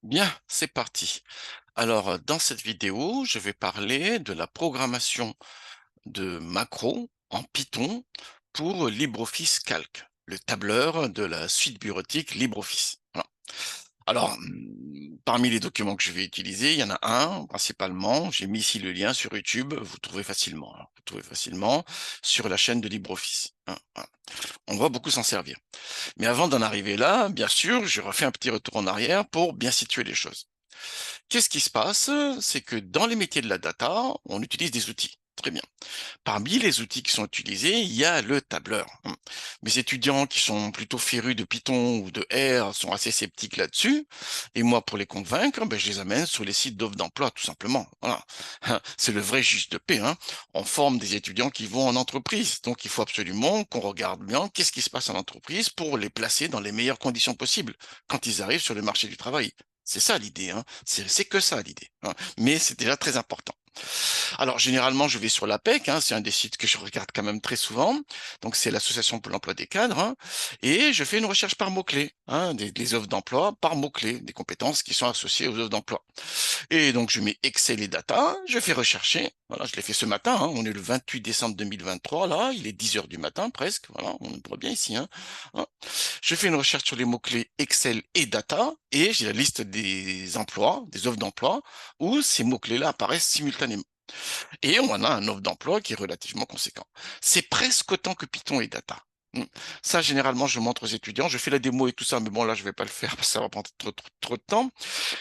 Bien, c'est parti. Alors, dans cette vidéo, je vais parler de la programmation de macros en Python pour LibreOffice Calc, le tableur de la suite bureautique LibreOffice. Voilà. Alors, parmi les documents que je vais utiliser, il y en a un principalement. J'ai mis ici le lien sur YouTube. Vous trouvez facilement, hein. Vous trouvez facilement sur la chaîne de LibreOffice, hein, voilà. On va beaucoup s'en servir. Mais avant d'en arriver là, bien sûr, je refais un petit retour en arrière pour bien situer les choses. Qu'est-ce qui se passe? C'est que dans les métiers de la data, on utilise des outils. Très bien. Parmi les outils qui sont utilisés, il y a le tableur. Mes étudiants qui sont plutôt férus de Python ou de R sont assez sceptiques là-dessus. Et moi, pour les convaincre, ben, je les amène sur les sites d'offres d'emploi, tout simplement. Voilà. C'est le vrai juste de paix, hein. On forme des étudiants qui vont en entreprise. Donc, il faut absolument qu'on regarde bien qu'est-ce qui se passe en entreprise pour les placer dans les meilleures conditions possibles quand ils arrivent sur le marché du travail. C'est ça l'idée, hein. C'est que ça l'idée, hein. Mais c'est déjà très important. Alors, généralement, je vais sur l'APEC, hein, c'est un des sites que je regarde quand même très souvent. Donc, c'est l'Association pour l'emploi des cadres, hein, et je fais une recherche par mots-clés, hein, des offres d'emploi par mots-clés, des compétences qui sont associées aux offres d'emploi. Et donc, je mets Excel et data, je fais rechercher. Voilà, je l'ai fait ce matin, hein, on est le 28 décembre 2023, là, il est 10 heures du matin presque. Voilà, on voit bien ici, hein. Hein. Je fais une recherche sur les mots-clés Excel et data, et j'ai la liste des emplois, des offres d'emploi, où ces mots-clés-là apparaissent simultanément. Et on a un offre d'emploi qui est relativement conséquent. C'est presque autant que Python et Data. Ça, généralement, je montre aux étudiants. Je fais la démo et tout ça, mais bon, là, je vais pas le faire parce que ça va prendre trop de temps.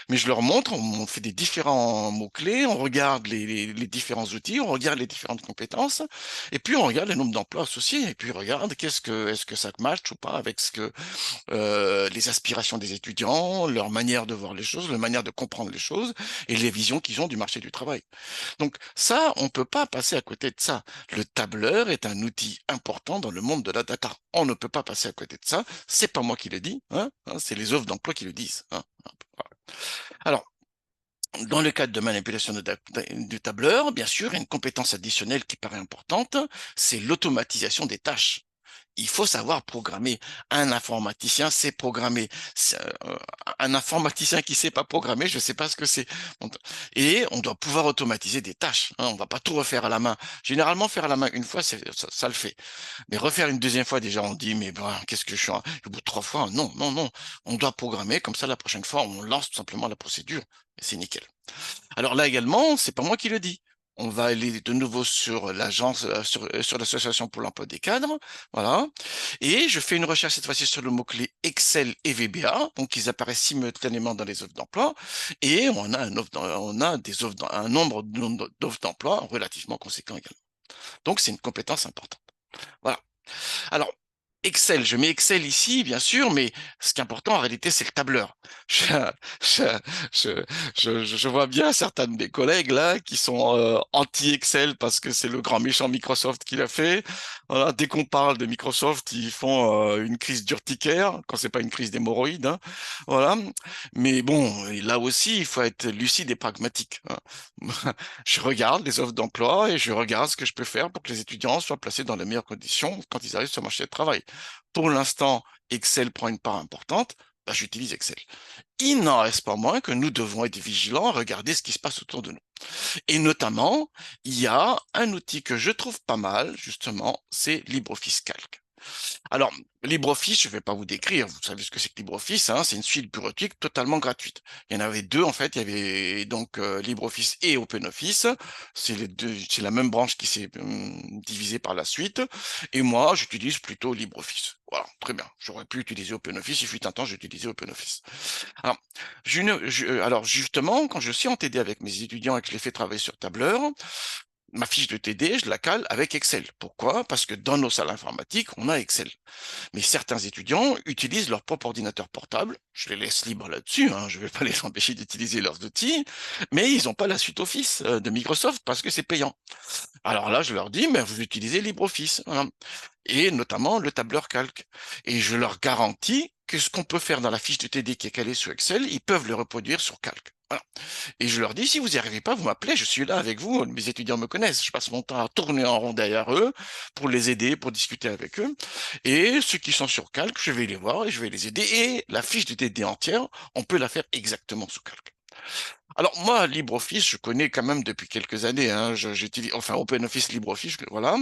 Mais je leur montre, on fait des différents mots-clés, on regarde les différents outils, on regarde les différentes compétences, et puis on regarde le nombre d'emplois associés, et puis on regarde est-ce que ça match ou pas avec ce que les aspirations des étudiants, leur manière de voir les choses, leur manière de comprendre les choses, et les visions qu'ils ont du marché du travail. Donc ça, on ne peut pas passer à côté de ça. Le tableur est un outil important dans le monde de la data. On ne peut pas passer à côté de ça. C'est pas moi qui le dis, hein, c'est les offres d'emploi qui le disent, hein. Voilà. Alors, dans le cadre de manipulation du tableur, bien sûr, il y a une compétence additionnelle qui paraît importante, c'est l'automatisation des tâches. Il faut savoir programmer. Un informaticien sait programmer. Un informaticien qui sait pas programmer, je sais pas ce que c'est. Et on doit pouvoir automatiser des tâches, hein. On va pas tout refaire à la main. Généralement, faire à la main une fois, ça le fait. Mais refaire une deuxième fois, déjà, on dit, mais ben, qu'est-ce que je suis, au bout de trois fois, non, non, non. On doit programmer, comme ça, la prochaine fois, on lance tout simplement la procédure. Et c'est nickel. Alors là également, c'est pas moi qui le dis. On va aller de nouveau sur l'agence, sur l'association pour l'emploi des cadres, voilà. Et je fais une recherche cette fois-ci sur le mot-clé Excel et VBA, donc ils apparaissent simultanément dans les offres d'emploi. Et on a un nombre d'offres d'emploi relativement conséquent également. Donc c'est une compétence importante. Voilà. Alors, Excel, je mets Excel ici, bien sûr, mais ce qui est important en réalité, c'est le tableur. Je, je, je, je vois bien certains de mes collègues là qui sont anti-Excel parce que c'est le grand méchant Microsoft qui l'a fait. Voilà, dès qu'on parle de Microsoft, ils font une crise d'urticaire, quand c'est pas une crise d'hémorroïdes, hein. Voilà. Mais bon, et là aussi, il faut être lucide et pragmatique, hein. Je regarde les offres d'emploi et je regarde ce que je peux faire pour que les étudiants soient placés dans les meilleures conditions quand ils arrivent sur le marché du travail. Pour l'instant, Excel prend une part importante, bah, j'utilise Excel. Il n'en reste pas moins que nous devons être vigilants à regarder ce qui se passe autour de nous. Et notamment, il y a un outil que je trouve pas mal, justement, c'est LibreOffice Calc. Alors, LibreOffice, je ne vais pas vous décrire, vous savez ce que c'est que LibreOffice, hein, c'est une suite bureautique totalement gratuite. Il y en avait deux en fait, il y avait donc LibreOffice et OpenOffice, c'est la même branche qui s'est divisée par la suite, et moi j'utilise plutôt LibreOffice. Voilà, très bien. J'aurais pu utiliser OpenOffice, il fut un temps j'utilisais OpenOffice. Alors, alors justement, quand je suis en TD avec mes étudiants et que je les fais travailler sur tableur, ma fiche de TD, je la cale avec Excel. Pourquoi? Parce que dans nos salles informatiques, on a Excel. Mais certains étudiants utilisent leur propre ordinateur portable. Je les laisse libres là-dessus, hein, je ne vais pas les empêcher d'utiliser leurs outils, mais ils n'ont pas la suite Office de Microsoft parce que c'est payant. Alors là, je leur dis, mais vous utilisez LibreOffice, hein, et notamment le tableur calque. Et je leur garantis que ce qu'on peut faire dans la fiche de TD qui est calée sur Excel, ils peuvent le reproduire sur Calque. Voilà. Et je leur dis, si vous n'y arrivez pas, vous m'appelez, je suis là avec vous, mes étudiants me connaissent, je passe mon temps à tourner en rond derrière eux pour les aider, pour discuter avec eux. Et ceux qui sont sur Calc, je vais les voir et je vais les aider. Et la fiche de TD entière, on peut la faire exactement sous Calc. Alors moi, LibreOffice, je connais quand même depuis quelques années, hein, j'utilise, enfin OpenOffice, LibreOffice, voilà.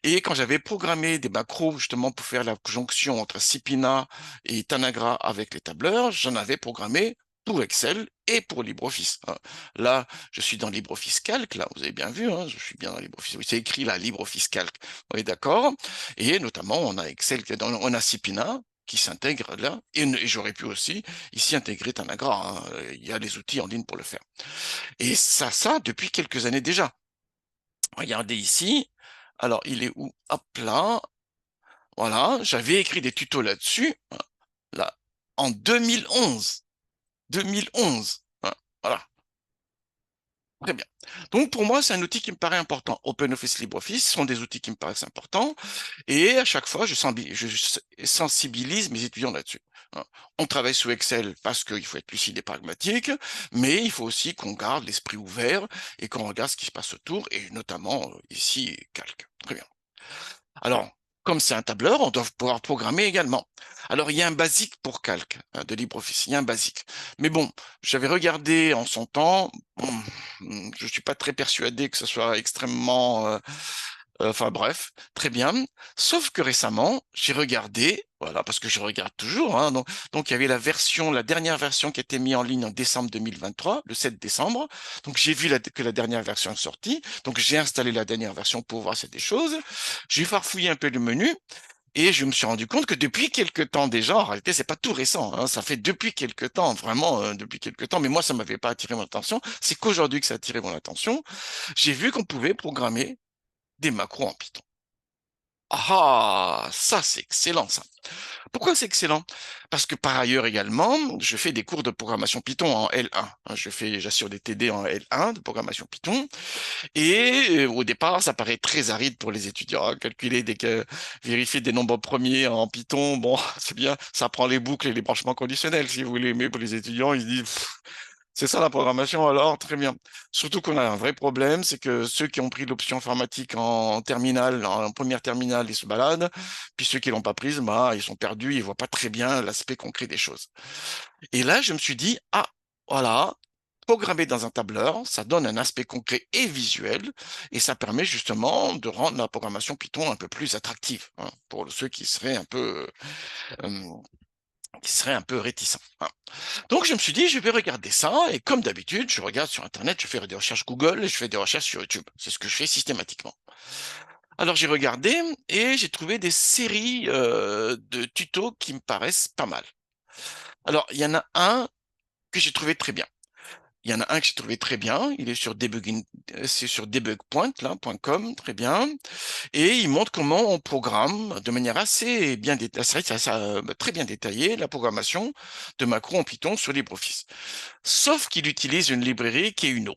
Et quand j'avais programmé des macros justement pour faire la jonction entre Cipina et Tanagra avec les tableurs, j'en avais programmé pour Excel et pour LibreOffice, hein. Là, je suis dans LibreOffice Calc, là, vous avez bien vu, hein, je suis bien dans LibreOffice. Oui, c'est écrit là, LibreOffice Calc. Oui, d'accord. Et notamment, on a Excel, on a Cipina qui s'intègre là, et j'aurais pu aussi ici intégrer Tanagra, hein. Il y a les outils en ligne pour le faire. Et ça depuis quelques années déjà. Regardez ici. Alors, il est où? Hop là. Voilà, j'avais écrit des tutos là-dessus, là, en 2011. 2011. Voilà, très bien. Donc, pour moi, c'est un outil qui me paraît important. OpenOffice, LibreOffice sont des outils qui me paraissent importants. Et à chaque fois, je sensibilise mes étudiants là-dessus. On travaille sous Excel parce qu'il faut être lucide et pragmatique, mais il faut aussi qu'on garde l'esprit ouvert et qu'on regarde ce qui se passe autour, et notamment ici, Calc. Très bien. Alors, comme c'est un tableur, on doit pouvoir programmer également. Alors, il y a un basique pour Calc, hein, de LibreOffice, il y a un basique. Mais bon, j'avais regardé en son temps, bon, je suis pas très persuadé que ce soit extrêmement enfin bref, très bien. Sauf que récemment, j'ai regardé, voilà, parce que je regarde toujours, hein, donc il y avait la dernière version qui a été mise en ligne en décembre 2023, le 7 décembre. Donc j'ai vu que la dernière version est sortie. Donc j'ai installé la dernière version pour voir c'est des choses. J'ai farfouillé un peu le menu et je me suis rendu compte que depuis quelques temps déjà, en réalité c'est pas tout récent, hein, ça fait depuis quelques temps, vraiment depuis quelques temps. Mais moi ça m'avait pas attiré mon attention. C'est qu'aujourd'hui que ça a attiré mon attention. J'ai vu qu'on pouvait programmer des macros en Python. Ah, ça c'est excellent ça. Pourquoi c'est excellent? Parce que par ailleurs également, je fais des cours de programmation Python en L1. J'assure des TD en L1 de programmation Python. Et au départ, ça paraît très aride pour les étudiants, hein. Vérifier des nombres premiers en Python, bon, c'est bien, ça prend les boucles et les branchements conditionnels, si vous voulez. Mais pour les étudiants, ils disent, c'est ça la programmation, alors très bien. Surtout qu'on a un vrai problème, c'est que ceux qui ont pris l'option informatique en terminale, en première terminale, ils se baladent, puis ceux qui l'ont pas prise, bah, ils sont perdus, ils voient pas très bien l'aspect concret des choses. Et là, je me suis dit, ah, voilà, programmer dans un tableur, ça donne un aspect concret et visuel, et ça permet justement de rendre la programmation Python un peu plus attractive, hein, pour ceux euh, qui seraient un peu réticents, hein. Donc je me suis dit, je vais regarder ça, et comme d'habitude, je regarde sur Internet, je fais des recherches Google et je fais des recherches sur YouTube. C'est ce que je fais systématiquement. Alors j'ai regardé et j'ai trouvé des séries de tutos qui me paraissent pas mal. Alors il y en a un que j'ai trouvé très bien. Il y en a un que j'ai trouvé très bien. Il est sur c'est sur debugpoint, là, .com, très bien. Et il montre comment on programme de manière assez bien très bien détaillée la programmation de macros en Python sur LibreOffice. Sauf qu'il utilise une librairie qui est Uno.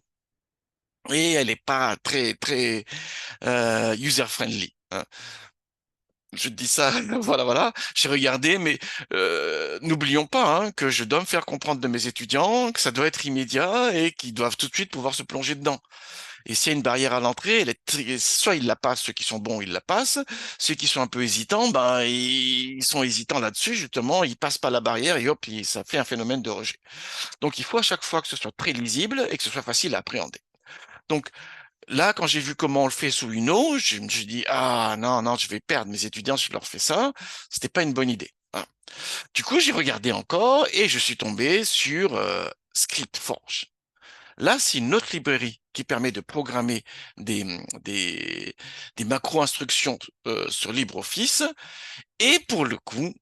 Et elle n'est pas très user-friendly, hein. Je te dis ça, voilà, voilà. J'ai regardé, mais n'oublions pas, hein, que je dois me faire comprendre de mes étudiants, que ça doit être immédiat et qu'ils doivent tout de suite pouvoir se plonger dedans. Et s'il y a une barrière à l'entrée, soit ils la passent, ceux qui sont bons, ils la passent. Ceux qui sont un peu hésitants, ben, ils sont hésitants là-dessus, justement, ils passent pas la barrière et hop, ça fait un phénomène de rejet. Donc, il faut à chaque fois que ce soit très lisible et que ce soit facile à appréhender. Donc, là, quand j'ai vu comment on le fait sous Uno, je me suis dit, ah non, non, je vais perdre mes étudiants si je leur fais ça. C'était pas une bonne idée, hein. Du coup, j'ai regardé encore et je suis tombé sur ScriptForge. Là, c'est une autre librairie qui permet de programmer des, des, des macro-instructions sur LibreOffice. Et pour le coup,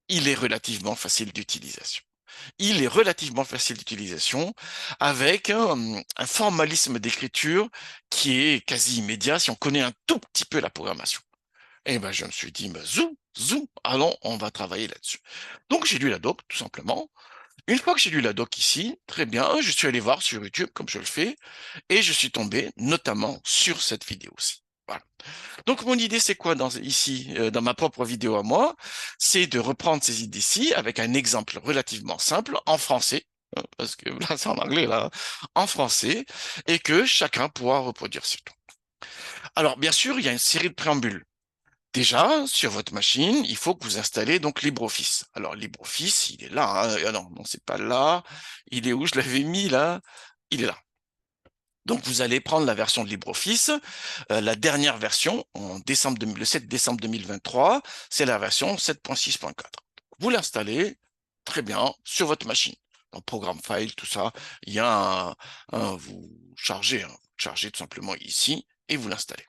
il est relativement facile d'utilisation. Il est relativement facile d'utilisation avec un formalisme d'écriture qui est quasi immédiat si on connaît un tout petit peu la programmation. Et ben, je me suis dit, zou, allons, on va travailler là-dessus. Donc, j'ai lu la doc, tout simplement. Une fois que j'ai lu la doc ici, très bien, je suis allé voir sur YouTube, comme je le fais, et je suis tombé notamment sur cette vidéo-ci. Voilà. Donc mon idée, c'est quoi ici, dans ma propre vidéo à moi? C'est de reprendre ces idées-ci avec un exemple relativement simple en français, parce que là, c'est en anglais, là, en français, et que chacun pourra reproduire sur tout. Alors, bien sûr, il y a une série de préambules. Déjà, sur votre machine, il faut que vous installez donc LibreOffice. Alors, LibreOffice, il est là, hein. Ah non, non, c'est pas là. Il est où? Je l'avais mis là. Il est là. Donc, vous allez prendre la version de LibreOffice, la dernière version, le 7 décembre 2023, c'est la version 7.6.4. Vous l'installez, très bien, sur votre machine. Dans Programme File, tout ça, il y a vous chargez tout simplement ici, et vous l'installez.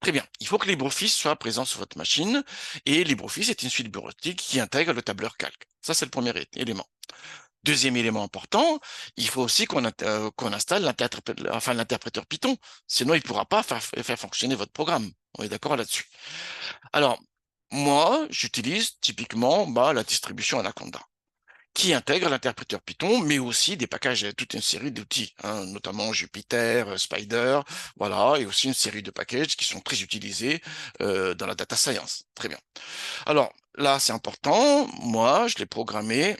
Très bien. Il faut que LibreOffice soit présent sur votre machine, et LibreOffice est une suite bureautique qui intègre le tableur calque. Ça, c'est le premier élément. Deuxième élément important, il faut aussi qu'on installe l'interpréteur Python. Sinon, il ne pourra pas faire fonctionner votre programme. On est d'accord là-dessus. Alors, moi, j'utilise typiquement la distribution Anaconda, qui intègre l'interpréteur Python, mais aussi des packages, toute une série d'outils, hein, notamment Jupyter, Spider, voilà, et aussi une série de packages qui sont très utilisés dans la data science. Très bien. Alors, là, c'est important. Moi, je l'ai programmé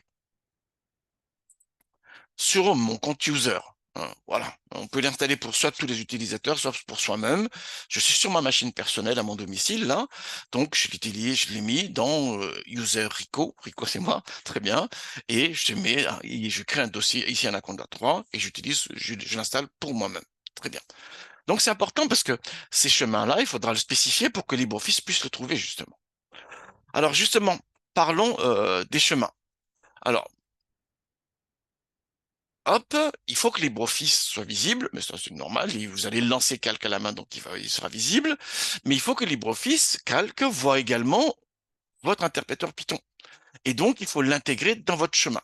sur mon compte user. Hein, voilà, on peut l'installer pour soit tous les utilisateurs, soit pour soi-même. Je suis sur ma machine personnelle à mon domicile, là, donc je l'utilise, je l'ai mis dans user Rico, Rico c'est moi, très bien, et je crée un dossier ici Anaconda 3 et je l'installe pour moi-même. Très bien. Donc c'est important parce que ces chemins-là, il faudra le spécifier pour que LibreOffice puisse le trouver justement. Alors justement, parlons des chemins. Alors, hop, il faut que LibreOffice soit visible, mais ça c'est normal, et vous allez lancer Calque à la main, donc il sera visible, mais il faut que LibreOffice Calque voit également votre interpréteur Python. Et donc, il faut l'intégrer dans votre chemin.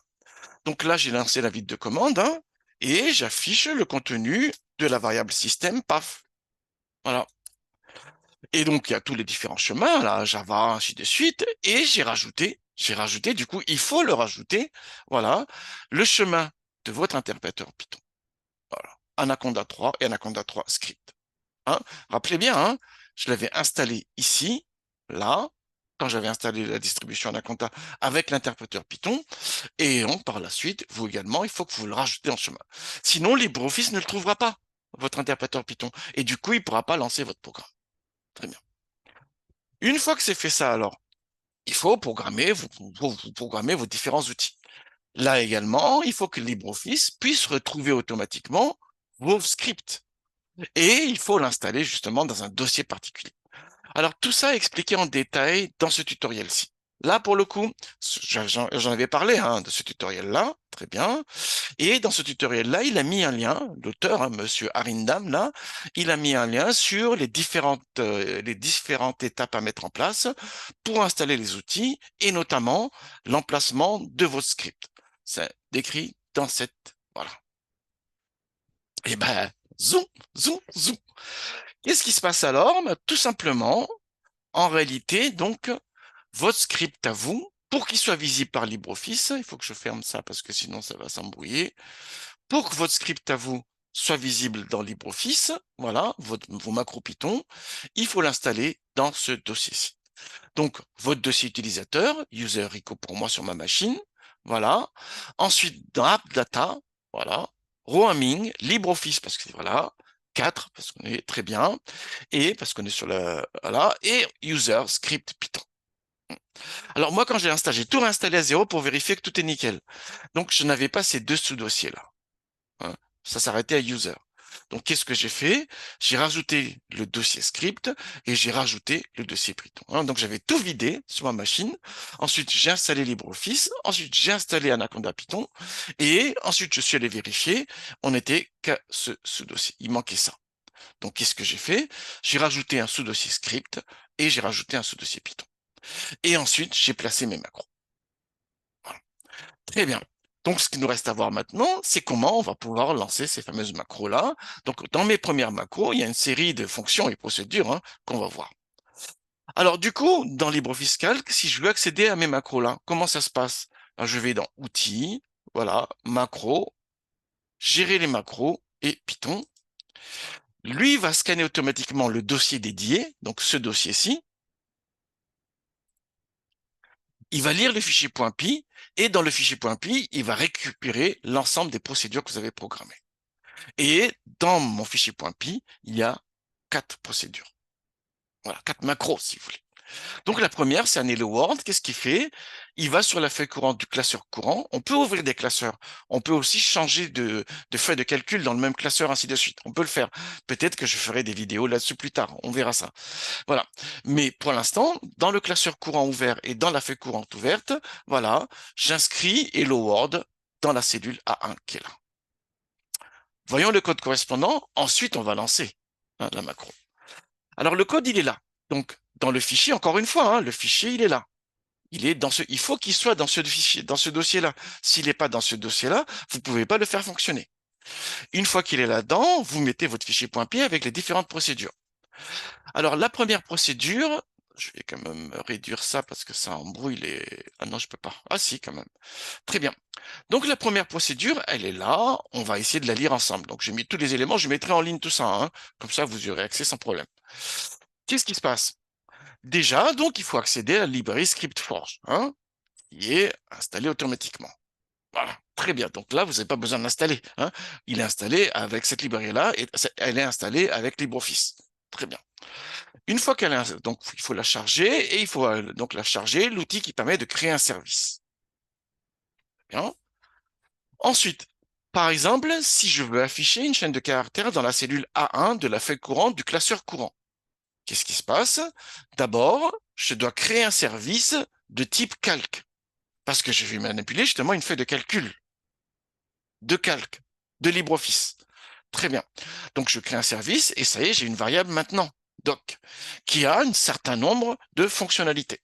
Donc là, j'ai lancé la ville de commande, hein, et j'affiche le contenu de la variable système, paf. Voilà. Et donc, il y a tous les différents chemins, là, Java, ainsi de suite, et j'ai rajouté, du coup, il faut le rajouter, voilà, le chemin de votre interpréteur Python. Voilà. Anaconda 3 et Anaconda 3 script. Hein. Rappelez bien, hein, je l'avais installé ici, là, quand j'avais installé la distribution Anaconda avec l'interpréteur Python, et donc, par la suite, vous également, il faut que vous le rajoutez en chemin. Sinon, LibreOffice ne le trouvera pas, votre interpréteur Python, et du coup, il ne pourra pas lancer votre programme. Très bien. Une fois que c'est fait ça, alors, il faut vous programmer vos différents outils. Là également, il faut que LibreOffice puisse retrouver automatiquement vos scripts. Et il faut l'installer justement dans un dossier particulier. Alors, tout ça est expliqué en détail dans ce tutoriel-ci. Là, pour le coup, j'en avais parlé hein, de ce tutoriel-là, très bien. Et dans ce tutoriel-là, il a mis un lien, l'auteur, hein, Monsieur Arindam, là, il a mis un lien sur les différentes étapes à mettre en place pour installer les outils et notamment l'emplacement de votre script. C'est décrit dans cette... Voilà. Et ben, zoom, zoom, zoom. Qu'est-ce qui se passe alors? Ben, tout simplement, en réalité, donc, votre script à vous, pour qu'il soit visible par LibreOffice, il faut que je ferme ça parce que sinon ça va s'embrouiller. Pour que votre script à vous soit visible dans LibreOffice, voilà, vos macros Python, il faut l'installer dans ce dossier-ci. Donc, votre dossier utilisateur, user Rico pour moi sur ma machine, voilà. Ensuite, dans App Data, voilà. Roaming, LibreOffice, parce que voilà. 4, parce qu'on est très bien. Et parce qu'on est sur la, voilà. Et user script Python. Alors, moi, quand j'ai tout réinstallé à zéro pour vérifier que tout est nickel. Donc, je n'avais pas ces deux sous-dossiers-là. Hein. Ça s'arrêtait à user. Donc, qu'est-ce que j'ai fait? J'ai rajouté le dossier script et j'ai rajouté le dossier Python. Hein. Donc, j'avais tout vidé sur ma machine. Ensuite, j'ai installé LibreOffice. Ensuite, j'ai installé Anaconda Python. Et ensuite, je suis allé vérifier. On n'était qu'à ce sous-dossier. Il manquait ça. Donc, qu'est-ce que j'ai fait? J'ai rajouté un sous-dossier script et j'ai rajouté un sous-dossier Python. Et ensuite, j'ai placé mes macros. Voilà. Très bien. Donc, ce qu'il nous reste à voir maintenant, c'est comment on va pouvoir lancer ces fameuses macros-là. Donc, dans mes premières macros, il y a une série de fonctions et procédures hein, qu'on va voir. Alors, du coup, dans LibreOffice Calc, si je veux accéder à mes macros-là, comment ça se passe? Alors, je vais dans Outils, voilà, Macros, Gérer les macros et Python. Lui va scanner automatiquement le dossier dédié, donc ce dossier-ci, il va lire le fichier .py et dans le fichier .py, il va récupérer l'ensemble des procédures que vous avez programmées. Et dans mon fichier .py, il y a 4 procédures. Voilà, 4 macros, si vous voulez. Donc la première, c'est un Hello World. Qu'est-ce qu'il fait? Il va sur la feuille courante du classeur courant. On peut ouvrir des classeurs. On peut aussi changer de feuille de calcul dans le même classeur, ainsi de suite. On peut le faire. Peut-être que je ferai des vidéos là-dessus plus tard. On verra ça. Voilà. Mais pour l'instant, dans le classeur courant ouvert et dans la feuille courante ouverte, voilà, j'inscris Hello World dans la cellule A1 qui est là. Voyons le code correspondant. Ensuite, on va lancer la macro. Alors le code, il est là. Donc dans le fichier, encore une fois, le fichier, il est là. Il faut qu'il soit dans ce fichier, dans ce dossier-là. S'il n'est pas dans ce dossier-là, vous ne pouvez pas le faire fonctionner. Une fois qu'il est là-dedans, vous mettez votre fichier .py avec les différentes procédures. Alors, la première procédure, je vais quand même réduire ça parce que ça embrouille les... Ah non, je peux pas. Ah si, quand même. Très bien. Donc, la première procédure, elle est là. On va essayer de la lire ensemble. Donc, j'ai mis tous les éléments. Je mettrai en ligne tout ça. Comme ça, vous y aurez accès sans problème. Qu'est-ce qui se passe? Déjà, donc, il faut accéder à la librairie ScriptForge, qui est installée automatiquement. Voilà, très bien. Donc là, vous n'avez pas besoin de l'installer. Il est installé avec cette librairie-là et elle est installée avec LibreOffice. Très bien. Une fois qu'elle est, donc il faut la charger et il faut donc la charger, l'outil qui permet de créer un service. Bien. Ensuite, par exemple, si je veux afficher une chaîne de caractères dans la cellule A1 de la feuille courante du classeur courant, qu'est-ce qui se passe? D'abord, je dois créer un service de type calque parce que je vais manipuler justement une feuille de calque, de LibreOffice. Très bien. Donc, je crée un service et ça y est, j'ai une variable maintenant, doc, qui a un certain nombre de fonctionnalités.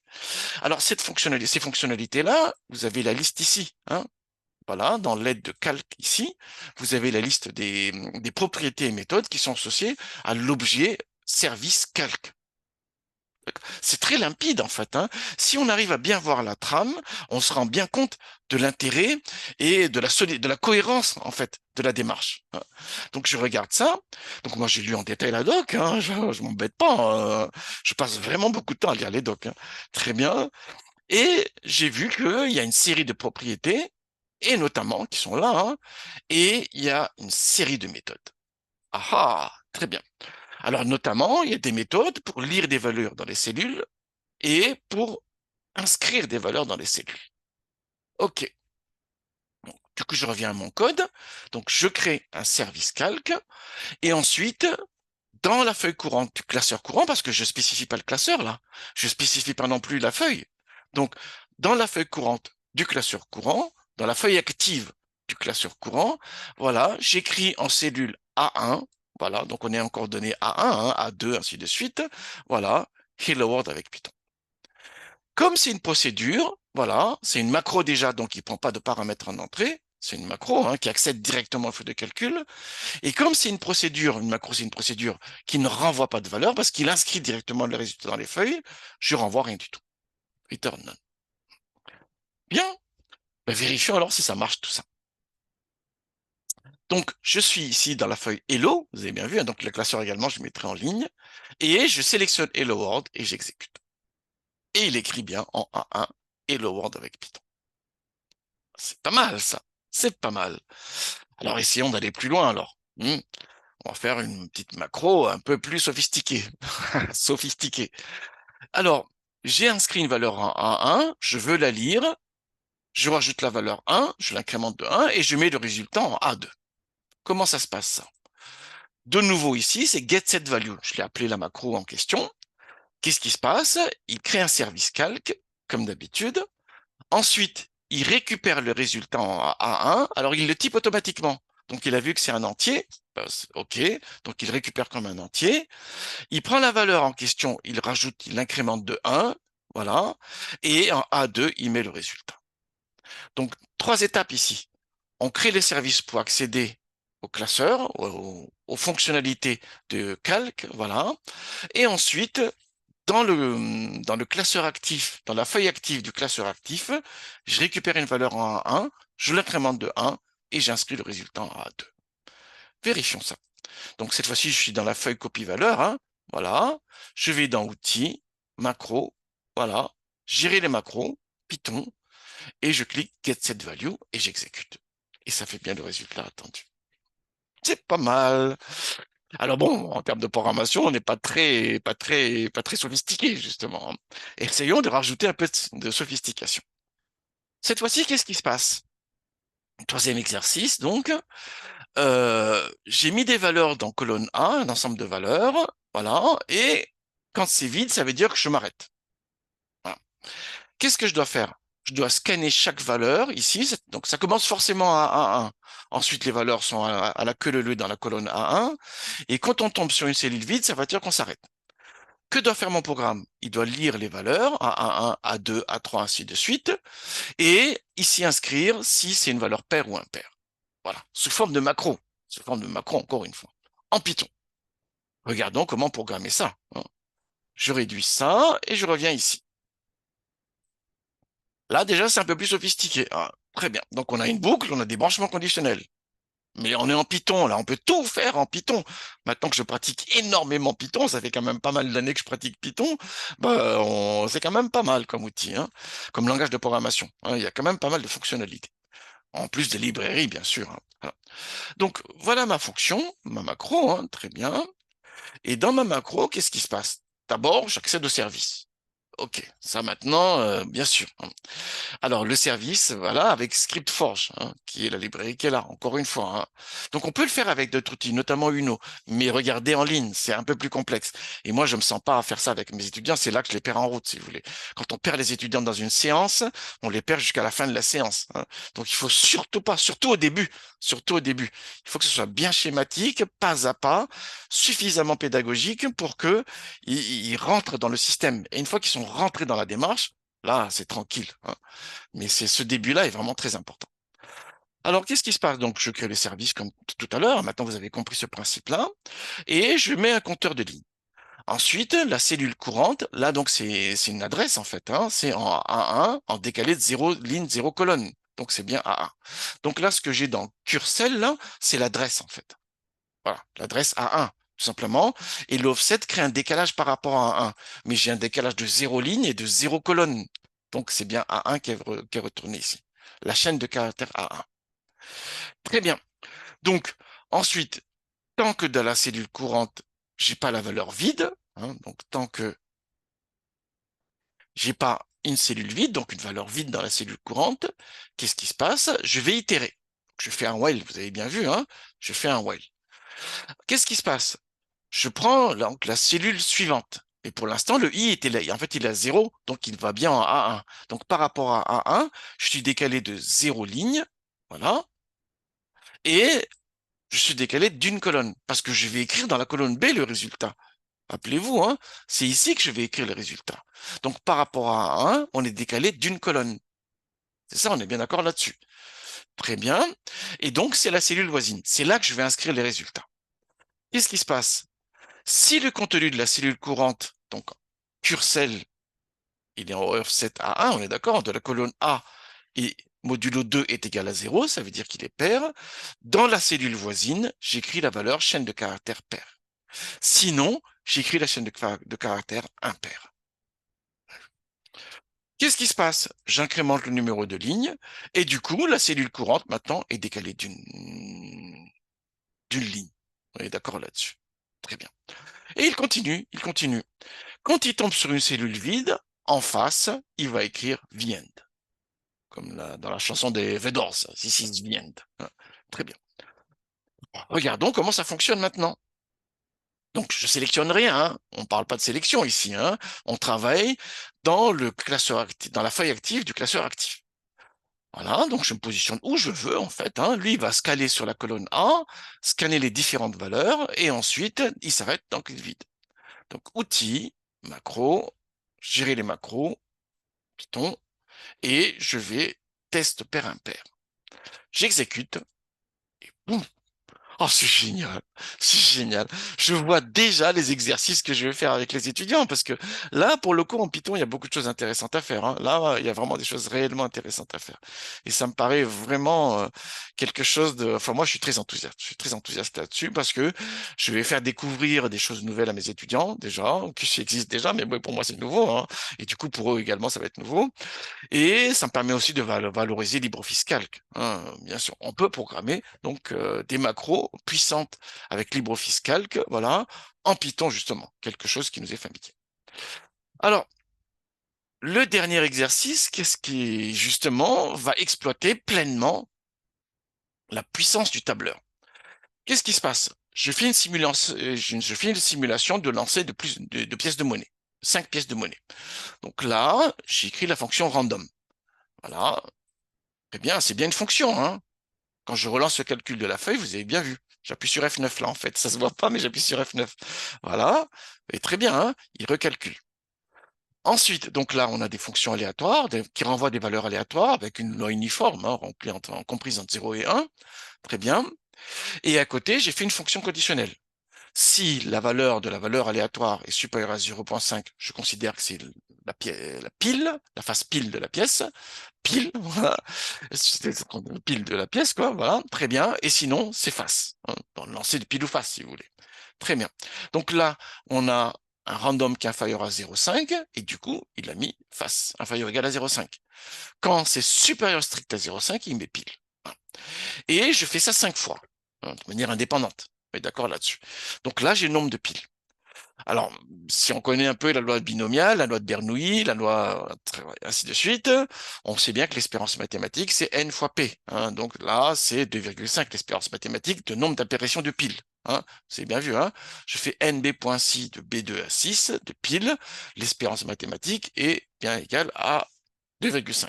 Alors, ces fonctionnalités-là, vous avez la liste ici. Voilà, dans l'aide de calque ici, vous avez la liste des propriétés et méthodes qui sont associées à l'objet service calque. C'est très limpide en fait. Si on arrive à bien voir la trame, on se rend bien compte de l'intérêt et de la cohérence en fait de la démarche. Donc je regarde ça. Donc moi j'ai lu en détail la doc. Je m'embête pas. Je passe vraiment beaucoup de temps à lire les docs. Très bien. Et j'ai vu qu'il y a une série de propriétés et notamment qui sont là. Et il y a une série de méthodes. Ah ah, très bien. Alors notamment, il y a des méthodes pour lire des valeurs dans les cellules et pour inscrire des valeurs dans les cellules. OK. Du coup, je reviens à mon code. Donc, je crée un service calque. Et ensuite, dans la feuille courante du classeur courant, parce que je ne spécifie pas le classeur là, je ne spécifie pas non plus la feuille. Donc, dans la feuille courante du classeur courant, dans la feuille active du classeur courant, voilà, j'écris en cellule A1, voilà, donc on est en coordonnées A1, A2, ainsi de suite, voilà, Hello World avec Python. Comme c'est une procédure, voilà, c'est une macro déjà, donc il ne prend pas de paramètres en entrée, c'est une macro qui accède directement au feu de calcul. Et comme c'est une macro, c'est une procédure qui ne renvoie pas de valeur parce qu'il inscrit directement le résultat dans les feuilles, je renvoie rien du tout. Return none. Bien, ben, vérifions alors si ça marche tout ça. Donc, je suis ici dans la feuille Hello, vous avez bien vu, donc le classeur également, je le mettrai en ligne, et je sélectionne Hello World et j'exécute. Et il écrit bien en A1 Hello World avec Python. C'est pas mal ça, c'est pas mal. Alors essayons d'aller plus loin alors. On va faire une petite macro un peu plus sophistiquée. Sophistiquée. Alors, j'ai inscrit une valeur en A1, je veux la lire, je rajoute la valeur 1, je l'incrémente de 1 et je mets le résultat en A2. Comment ça se passe ça? De nouveau ici, c'est getSetValue. Je l'ai appelé la macro en question. Qu'est-ce qui se passe? Il crée un service calque, comme d'habitude. Ensuite, il récupère le résultat en A1. Alors, il le type automatiquement. Donc, il a vu que c'est un entier. OK. Donc, il récupère comme un entier. Il prend la valeur en question, il rajoute, il incrémente de 1. Voilà. Et en A2, il met le résultat. Donc, 3 étapes ici. On crée les services pour accéder au classeur, aux fonctionnalités de calque. Voilà. Et ensuite, dans le classeur actif, dans la feuille active du classeur actif, je récupère une valeur en A1, je l'incrémente de 1 et j'inscris le résultat en A2. Vérifions ça. Donc cette fois-ci, je suis dans la feuille copie valeur. Voilà. Je vais dans outils, macro, voilà. Gérer les macros, Python, et je clique Get Set Value, et j'exécute. Et ça fait bien le résultat attendu. C'est pas mal. Alors bon, en termes de programmation, on n'est pas très sophistiqué, justement, hein. Essayons de rajouter un peu de sophistication. Cette fois-ci, qu'est-ce qui se passe? Troisième exercice, donc, j'ai mis des valeurs dans colonne A, un ensemble de valeurs, voilà, et quand c'est vide, ça veut dire que je m'arrête. Voilà. Qu'est-ce que je dois faire? Je dois scanner chaque valeur ici, donc ça commence forcément à A1. Ensuite, les valeurs sont à la queue leu dans la colonne A1, et quand on tombe sur une cellule vide, ça va dire qu'on s'arrête. Que doit faire mon programme? Il doit lire les valeurs A1, A2, A3, ainsi de suite, et ici inscrire si c'est une valeur paire ou impaire. Voilà, sous forme de macro encore une fois, en Python. Regardons comment programmer ça, hein. Je réduis ça et je reviens ici. Là, déjà, c'est un peu plus sophistiqué. Ah, très bien. Donc, on a une boucle, on a des branchements conditionnels. Mais on est en Python, là, on peut tout faire en Python. Maintenant que je pratique énormément Python, ça fait quand même pas mal d'années que je pratique Python, bah, c'est quand même pas mal comme outil, hein, comme langage de programmation, hein. Il y a quand même pas mal de fonctionnalités. En plus des librairies, bien sûr, hein. Voilà. Donc, voilà ma fonction, ma macro, hein, très bien. Et dans ma macro, qu'est-ce qui se passe? D'abord, j'accède au service. OK, ça maintenant, bien sûr, hein. Alors, le service, voilà, avec ScriptForge, hein, qui est la librairie qui est là, encore une fois, hein. Donc, on peut le faire avec d'autres outils, notamment Uno, mais regardez en ligne, c'est un peu plus complexe. Et moi, je me sens pas à faire ça avec mes étudiants, c'est là que je les perds en route, si vous voulez. Quand on perd les étudiants dans une séance, on les perd jusqu'à la fin de la séance, hein. Donc, il faut surtout pas, surtout au début, il faut que ce soit bien schématique, pas à pas, suffisamment pédagogique pour que ils rentrent dans le système. Et une fois qu'ils sont rentrés dans la démarche, là, c'est tranquille, hein. Mais ce début-là est vraiment très important. Alors, qu'est-ce qui se passe? Donc, je crée les services comme tout à l'heure. Maintenant, vous avez compris ce principe-là. Et je mets un compteur de lignes. Ensuite, la cellule courante, là, donc, c'est une adresse, en fait, hein. C'est en A1, en décalé de 0 ligne, 0 colonne. Donc, c'est bien A1. Donc là, ce que j'ai dans cursel, là, c'est l'adresse, en fait. Voilà, l'adresse A1, tout simplement. Et l'offset crée un décalage par rapport à A1. Mais j'ai un décalage de 0 ligne et de 0 colonne. Donc, c'est bien A1 qui est retourné ici. La chaîne de caractères A1. Très bien. Donc, ensuite, tant que dans la cellule courante, j'ai pas la valeur vide, hein, donc tant que j'ai pas une cellule vide, donc une valeur vide dans la cellule courante, qu'est-ce qui se passe? Je vais itérer. Je fais un while, vous avez bien vu, hein? Je fais un while. Qu'est-ce qui se passe? Je prends donc la cellule suivante. Et pour l'instant, le i était là. En fait, il est à 0, donc il va bien en A1. Donc par rapport à A1, je suis décalé de 0 ligne. Voilà. Et je suis décalé d'une colonne, parce que je vais écrire dans la colonne B le résultat. Rappelez-vous, hein, c'est ici que je vais écrire le résultat. Donc par rapport à 1, on est décalé d'une colonne. C'est ça, on est bien d'accord là-dessus. Très bien. Et donc, c'est la cellule voisine. C'est là que je vais inscrire les résultats. Qu'est-ce qui se passe? Si le contenu de la cellule courante, donc cursel, il est en offset à 1, on est d'accord, de la colonne A et modulo 2 est égal à 0, ça veut dire qu'il est pair. Dans la cellule voisine, j'écris la valeur chaîne de caractères pair. Sinon, j'écris la chaîne de caractères impair. Qu'est-ce qui se passe? J'incrémente le numéro de ligne et du coup, la cellule courante maintenant est décalée d'une ligne. On est d'accord là-dessus. Très bien. Et il continue, il continue. Quand il tombe sur une cellule vide, en face, il va écrire the end, comme dans la chanson des Vedors, This is the end. Très bien. Regardons comment ça fonctionne maintenant. Donc, je sélectionne rien, hein. On ne parle pas de sélection ici, hein. On travaille dans le classeur actif, dans la feuille active du classeur actif. Voilà, donc je me positionne où je veux, en fait, hein. Lui, il va scaler sur la colonne A, scanner les différentes valeurs, et ensuite, il s'arrête dans le vide. Donc, outils, macro, gérer les macros, Python, et je vais test pair impair. J'exécute, et boum, Oh, c'est génial, c'est génial. Je vois déjà les exercices que je vais faire avec les étudiants parce que là, pour le coup, en Python, il y a beaucoup de choses intéressantes à faire, hein. Là, il y a vraiment des choses réellement intéressantes à faire. Et ça me paraît vraiment quelque chose de... Enfin, moi, je suis très enthousiaste. Je suis très enthousiaste là-dessus parce que je vais faire découvrir des choses nouvelles à mes étudiants, déjà, qui existent déjà, mais bon, pour moi, c'est nouveau, hein. Et du coup, pour eux également, ça va être nouveau. Et ça me permet aussi de valoriser LibreOffice Calc, hein. Bien sûr, on peut programmer donc des macros puissantes avec LibreOffice Calc, voilà, en Python justement, quelque chose qui nous est familier. Alors, le dernier exercice, qu'est-ce qui justement va exploiter pleinement la puissance du tableur? Qu'est-ce qui se passe? Je fais une simulation de lancer de pièces de monnaie, 5 pièces de monnaie. Donc là, j'écris la fonction random. Voilà, eh bien, c'est bien une fonction, hein. Quand je relance le calcul de la feuille, vous avez bien vu. J'appuie sur F9 là, en fait. Ça se voit pas, mais j'appuie sur F9. Voilà. Et très bien, hein, il recalcule. Ensuite, donc là, on a des fonctions aléatoires qui renvoient des valeurs aléatoires avec une loi uniforme, hein, comprise entre 0 et 1. Très bien. Et à côté, j'ai fait une fonction conditionnelle. Si la valeur de la valeur aléatoire est supérieure à 0,5, je considère que c'est la pile, la face pile de la pièce. Pile, voilà. C'est pile de la pièce, quoi, voilà, très bien. Et sinon, c'est face, hein, dans le lancer de pile ou face, si vous voulez. Très bien. Donc là, on a un random qui est inférieur à 0,5, et du coup, il a mis face, inférieur ou égal à 0,5. Quand c'est supérieur strict à 0,5, il met pile. Et je fais ça 5 fois, hein, de manière indépendante. On est d'accord là-dessus. Donc là, j'ai le nombre de piles. Alors, si on connaît un peu la loi binomiale, la loi de Bernoulli, la loi, ainsi de suite, on sait bien que l'espérance mathématique, c'est n fois p, hein. Donc là, c'est 2,5 l'espérance mathématique de nombre d'apparitions de piles, hein. C'est bien vu, hein. Je fais nb.6 de b2 à 6 de piles. L'espérance mathématique est bien égale à 2,5.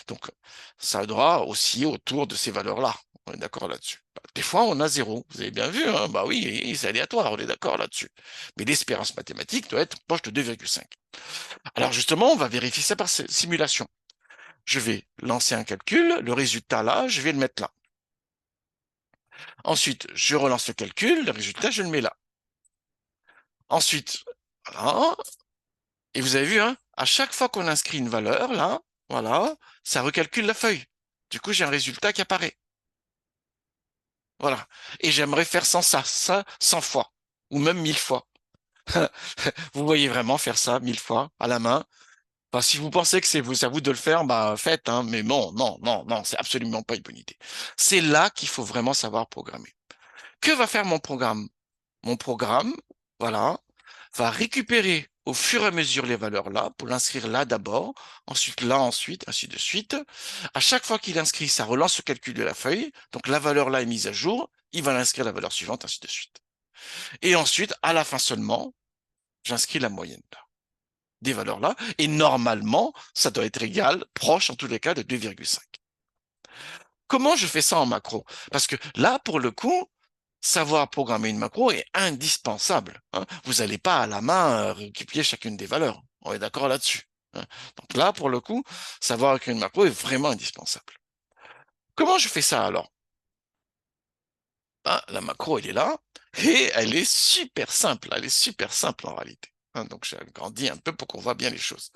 Donc, ça donnera aussi autour de ces valeurs-là. On est d'accord là-dessus. Des fois, on a 0. Vous avez bien vu, hein, bah oui, c'est aléatoire, on est d'accord là-dessus. Mais l'espérance mathématique doit être proche de 2,5. Alors justement, on va vérifier ça par simulation. Je vais lancer un calcul, le résultat là, je vais le mettre là. Ensuite, je relance le calcul, le résultat, je le mets là. Ensuite, voilà. Et vous avez vu, hein, à chaque fois qu'on inscrit une valeur, là, voilà, ça recalcule la feuille. Du coup, j'ai un résultat qui apparaît. Voilà. Et j'aimerais faire ça 100 fois, ou même 1000 fois. Vous voyez vraiment faire ça 1000 fois à la main. Enfin, si vous pensez que c'est à vous de le faire, bah faites, hein. Mais non, non, non, non, c'est absolument pas une bonne idée. C'est là qu'il faut vraiment savoir programmer. Que va faire mon programme? Mon programme, voilà, va récupérer au fur et à mesure les valeurs là, pour l'inscrire là d'abord, ensuite là, ensuite, ainsi de suite. À chaque fois qu'il inscrit, ça relance le calcul de la feuille. Donc la valeur là est mise à jour, il va l'inscrire la valeur suivante, ainsi de suite. Et ensuite, à la fin seulement, j'inscris la moyenne là, des valeurs là. Et normalement, ça doit être égal, proche en tous les cas de 2,5. Comment je fais ça en macro? Parce que là, pour le coup, savoir programmer une macro est indispensable, hein. Vous n'allez pas à la main récupérer chacune des valeurs. On est d'accord là-dessus, hein. Donc là, pour le coup, savoir écrire une macro est vraiment indispensable. Comment je fais ça alors? Ah, la macro, elle est là, et elle est super simple. Elle est super simple en réalité, hein. Donc j'ai agrandi un peu pour qu'on voit bien les choses.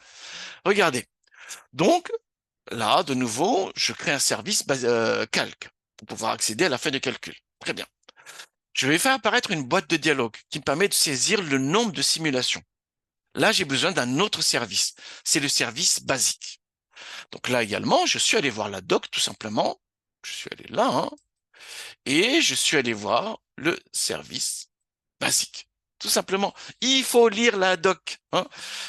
Regardez. Donc là, de nouveau, je crée un service calque pour pouvoir accéder à la feuille de calcul. Très bien. Je vais faire apparaître une boîte de dialogue qui me permet de saisir le nombre de simulations. Là, j'ai besoin d'un autre service. C'est le service basique. Donc là également, je suis allé voir la doc tout simplement. Je suis allé là, hein, et je suis allé voir le service basique. Tout simplement. Il faut lire la doc, hein.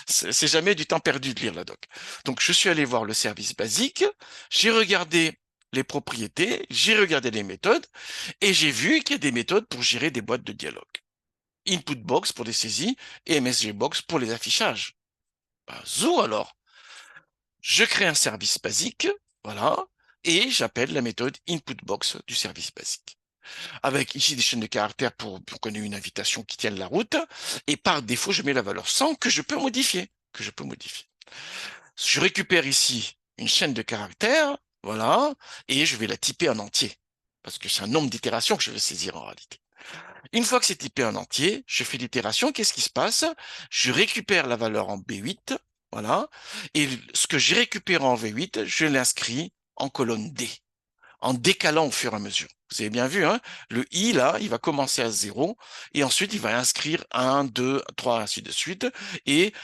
C'est jamais du temps perdu de lire la doc. Donc, je suis allé voir le service basique, j'ai regardé les propriétés, j'ai regardé les méthodes, et j'ai vu qu'il y a des méthodes pour gérer des boîtes de dialogue. Input box pour les saisies et MSG box pour les affichages. Ben, zou alors. Je crée un service basique, voilà, et j'appelle la méthode input box du service basique. Avec ici des chaînes de caractères pour qu'on ait une invitation qui tienne la route, et par défaut, je mets la valeur 100 que je peux modifier, Je récupère ici une chaîne de caractères, voilà, et je vais la typer en entier. parce que c'est un nombre d'itérations que je veux saisir en réalité. Une fois que c'est typé en entier, je fais l'itération, qu'est-ce qui se passe? Je récupère la valeur en B8, voilà, et ce que j'ai récupéré en V8, je l'inscris en colonne D, en décalant au fur et à mesure. Vous avez bien vu, hein? Le I, là, il va commencer à 0, et ensuite, il va inscrire 1, 2, 3, ainsi de suite, et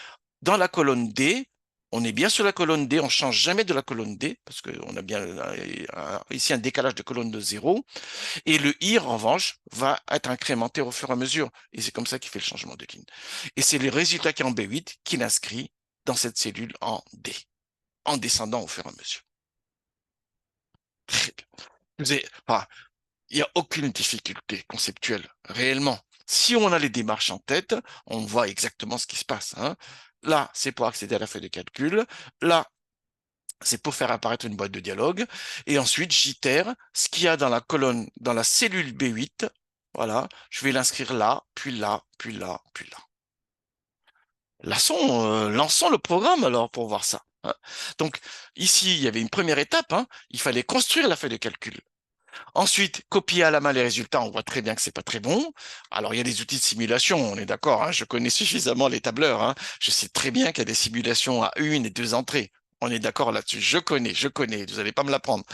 dans la colonne D, on est bien sur la colonne D, on ne change jamais de la colonne D, parce qu'on a bien ici un décalage de colonne de 0, et le I, en revanche, va être incrémenté au fur et à mesure, et c'est comme ça qu'il fait le changement de ligne. Et c'est le résultat qui est en B8 qu'il inscrit dans cette cellule en D, en descendant au fur et à mesure. Très bien. Il n'y a aucune difficulté conceptuelle, réellement. Si on a les démarches en tête, on voit exactement ce qui se passe, hein. Là, c'est pour accéder à la feuille de calcul. Là, c'est pour faire apparaître une boîte de dialogue. Et ensuite, j'itère ce qu'il y a dans la colonne, dans la cellule B8. Voilà, je vais l'inscrire là, puis là, puis là, puis là. Lançons le programme alors pour voir ça, hein. Donc, ici, il y avait une première étape, hein. Il fallait construire la feuille de calcul. Ensuite, copier à la main les résultats, on voit très bien que c'est pas très bon. Alors, il y a des outils de simulation, on est d'accord, hein, je connais suffisamment les tableurs, hein. Je sais très bien qu'il y a des simulations à 1 et 2 entrées. On est d'accord là-dessus. Je connais, vous n'allez pas me l'apprendre.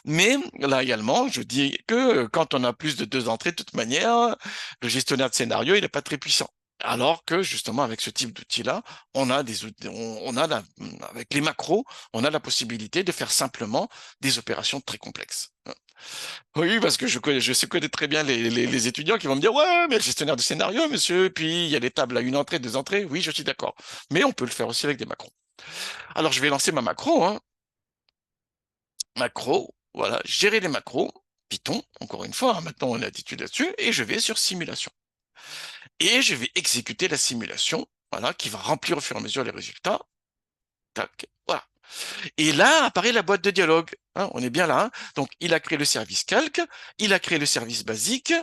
Mais là également, je dis que quand on a plus de 2 entrées, de toute manière, le gestionnaire de scénario, il n'est pas très puissant. Alors que justement, avec ce type d'outil-là, on a des outils, avec les macros, on a la possibilité de faire simplement des opérations très complexes. Oui, parce que je connais très bien les étudiants qui vont me dire, ouais, mais le gestionnaire de scénario, monsieur, puis il y a les tables à 1 entrée, 2 entrées. Oui, je suis d'accord. Mais on peut le faire aussi avec des macros. Alors, je vais lancer ma macro, hein. Macro, voilà, gérer les macros, Python, encore une fois, hein, maintenant on a l'attitude là-dessus, et je vais sur simulation. Et je vais exécuter la simulation, voilà, qui va remplir au fur et à mesure les résultats. Tac, voilà. Et là apparaît la boîte de dialogue, hein, on est bien là, hein. Donc, il a créé le service calque, il a créé le service basique,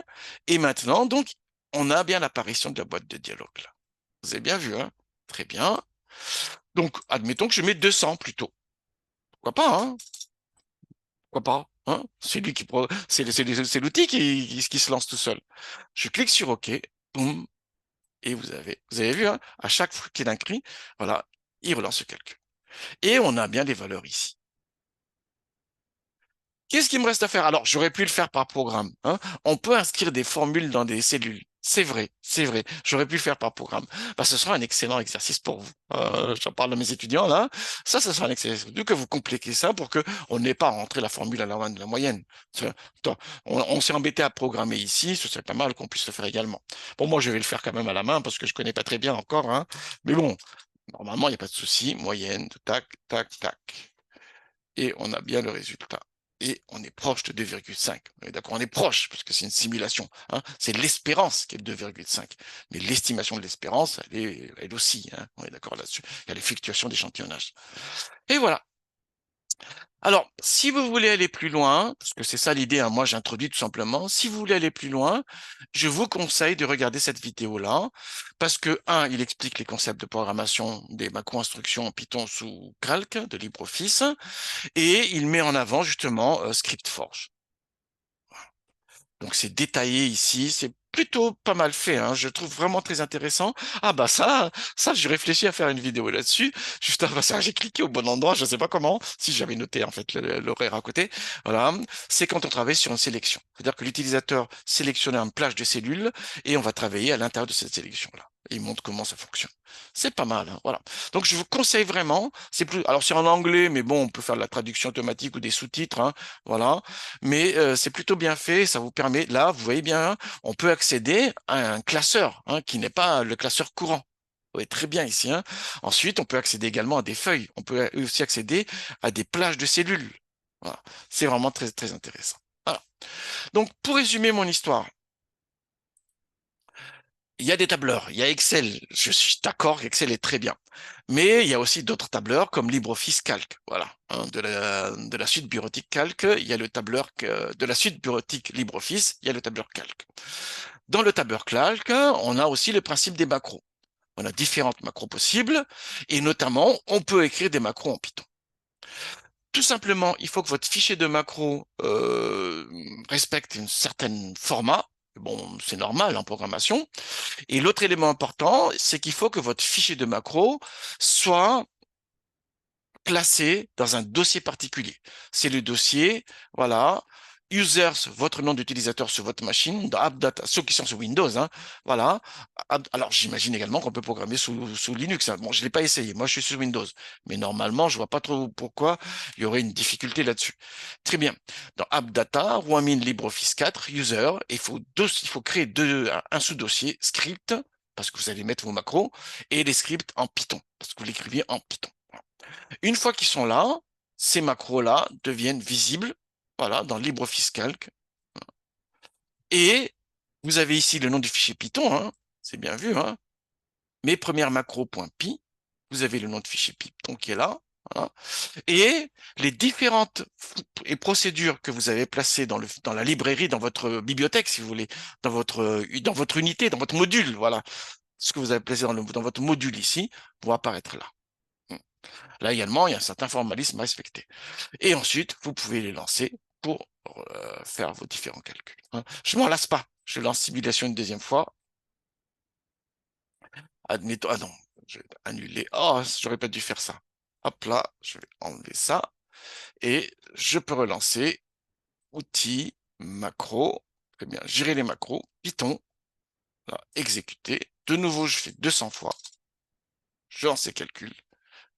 et maintenant, donc, on a bien l'apparition de la boîte de dialogue, là. Vous avez bien vu, hein? Très bien. Donc, admettons que je mets 200 plutôt. Pourquoi pas, hein? Pourquoi pas, hein? C'est lui qui c'est l'outil qui se lance tout seul. Je clique sur OK, boum, et vous avez vu, hein? À chaque fois qu'il inscrit, voilà, il relance le calcul. Et on a bien les valeurs ici. Qu'est-ce qu'il me reste à faire? Alors, j'aurais pu le faire par programme, hein. On peut inscrire des formules dans des cellules. C'est vrai, c'est vrai. J'aurais pu le faire par programme. Bah, ce sera un excellent exercice pour vous. J'en parle à mes étudiants là. Ça, ce sera un excellent exercice. Que vous compliquez ça pour que on n'ait pas à rentrer la formule à la moyenne. Attends, on s'est embêté à programmer ici. Ce serait pas mal qu'on puisse le faire également. Bon, moi, je vais le faire quand même à la main parce que je connais pas très bien encore, hein. Mais bon, normalement, il n'y a pas de souci. Moyenne, tac, tac, tac, et on a bien le résultat. Et on est proche de 2,5. D'accord, on est proche, parce que c'est une simulation, hein. C'est l'espérance qui est de 2,5. Mais l'estimation de l'espérance, elle est elle aussi, hein. On est d'accord là-dessus. Il y a les fluctuations d'échantillonnage. Et voilà. Alors, si vous voulez aller plus loin, parce que c'est ça l'idée, hein, moi j'introduis tout simplement, si vous voulez aller plus loin, je vous conseille de regarder cette vidéo-là, parce que, il explique les concepts de programmation des macro-instructions en Python sous Calc de LibreOffice, et il met en avant justement ScriptForge. Donc c'est détaillé ici, c'est plutôt pas mal fait, hein. Je trouve vraiment très intéressant. Ah bah ça j'ai réfléchi à faire une vidéo là-dessus. Juste avant ça, j'ai cliqué au bon endroit, je sais pas comment, si j'avais noté en fait l'horaire à côté. Voilà, c'est quand on travaille sur une sélection. C'est-à-dire que l'utilisateur sélectionne une plage de cellules et on va travailler à l'intérieur de cette sélection-là. Et il montre comment ça fonctionne. C'est pas mal, hein. Voilà. Donc je vous conseille vraiment, c'est plus, alors c'est en anglais, mais bon, on peut faire de la traduction automatique ou des sous-titres, hein. Voilà. Mais c'est plutôt bien fait, ça vous permet, là, vous voyez bien, hein, on peut accéder à un classeur, hein, qui n'est pas le classeur courant. Vous voyez très bien ici, hein. Ensuite, on peut accéder également à des feuilles, on peut aussi accéder à des plages de cellules. Voilà. C'est vraiment très, très intéressant. Voilà. Donc, pour résumer mon histoire, il y a des tableurs, il y a Excel, je suis d'accord qu'Excel est très bien. Mais il y a aussi d'autres tableurs comme LibreOffice Calc. Voilà, hein, de la suite bureautique Calc, il y a le tableur de la suite bureautique LibreOffice, il y a le tableur Calc. Dans le tableur Calc, on a aussi le principe des macros. On a différentes macros possibles, et notamment, on peut écrire des macros en Python. Tout simplement, il faut que votre fichier de macro respecte un certain format. Bon, c'est normal en programmation. Et l'autre élément important, c'est qu'il faut que votre fichier de macro soit placé dans un dossier particulier. C'est le dossier, voilà, users, votre nom d'utilisateur sur votre machine, dans AppData, ceux qui sont sur Windows, hein, voilà. Alors, j'imagine également qu'on peut programmer sous Linux. Hein. Bon, je ne l'ai pas essayé, moi je suis sur Windows. Mais normalement, je ne vois pas trop pourquoi il y aurait une difficulté là-dessus. Très bien. Dans AppData, Ruamin LibreOffice 4, user, il faut créer un sous-dossier, script, parce que vous allez mettre vos macros, et les scripts en Python, parce que vous l'écrivez en Python. Une fois qu'ils sont là, ces macros-là deviennent visibles, voilà, dans LibreOffice Calc. Et vous avez ici le nom du fichier Python, hein, c'est bien vu, hein. Mes premières macros.py, vous avez le nom de fichier Python qui est là, voilà. Et les différentes procédures que vous avez placées dans la librairie, dans votre bibliothèque, si vous voulez, dans votre unité, dans votre module, voilà, ce que vous avez placé dans votre module ici, vont apparaître là. Là également, il y a un certain formalisme à respecter. Et ensuite, vous pouvez les lancer pour faire vos différents calculs. Hein. Je ne m'en lasse pas. Je lance simulation une deuxième fois. Admettons, ah non, je vais annuler. Oh, j'aurais pas dû faire ça. Hop là, je vais enlever ça. Et je peux relancer outils, macro. Très bien, gérer les macros, Python, là, exécuter. De nouveau, je fais 200 fois. Je lance ces calculs.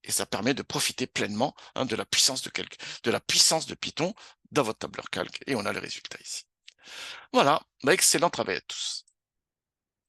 Et ça permet de profiter pleinement hein, de la puissance de Python dans votre tableur calque. Et on a le résultat ici. Voilà, bah, excellent travail à tous.